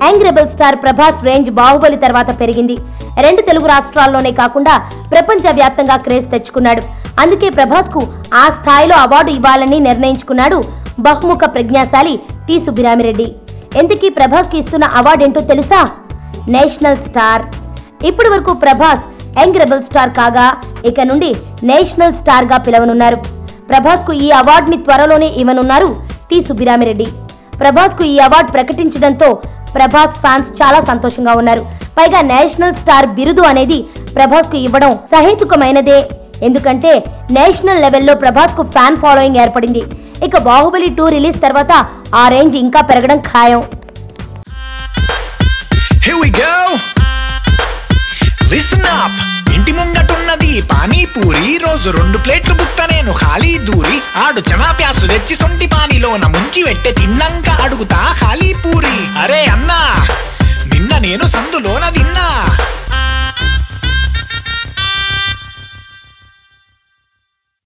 Young rebel star Prabhas range Baahubali తర్వాత పెరిగింది. 2 తెలుగు రాష్ట్రాల్లోనే కాకుండా ప్రపంచ వ్యాప్తంగా క్రేజ్ తెచ్చుకున్నాడు. అందుకే ప్రభాస్ కు ఆ స్థాయిలో అవార్డు ఇవ్వాలని నిర్ణయించుకున్నాడు బహుముఖ ప్రజ్ఞాశాలి టి సుబ్బిరామిరెడ్డి. ఇంతకీ ప్రభాస్ కి ఇస్తున్న అవార్డు ఏంటో తెలుసా? National star. ఇప్పటి వరకు ప్రభాస్ యంగ్ రెబల్ స్టార్ కాగా ఇక నుండి నేషనల్ స్టార్ గా పిలవనున్నారు. ప్రభాస్ కు ఈ అవార్డుని త్వరలోనే ఇవ్వనున్నారు టి సుబ్బిరామిరెడ్డి. ప్రభాస్ కు ఈ అవార్డు ప్రకటించడంతో ప్రభాస్ ఫ్యాన్స్ చాలా సంతోషంగా ఉన్నారు. పైగా నేషనల్ స్టార్ బిరుదు అనేది ప్రభాస్ కు ఇవ్వడం సహేతుకమైనదే. ఎందుకంటే నేషనల్ లెవెల్లో ప్రభాస్ కు ఫ్యాన్ ఫాలోయింగ్ ఏర్పడింది. ఇక బాహుబలి 2 రిలీజ్ తర్వాత ఆ రేంజ్ ఇంకా పెరగడం ఖాయం. ఇంటి ముంగటున్నది పానీపూరి, రోజు 2 ప్లేట్లు బుక్త నేను ఖాళీ దూరి, ఆడు చనా ప్యాసు తెచ్చి సొంటి పానీలోన ముంచి వెట్టె తిన్నంక అడుగుతా ఖాళీ పూరి. అరే అన్నా, నిన్న నేను సందులో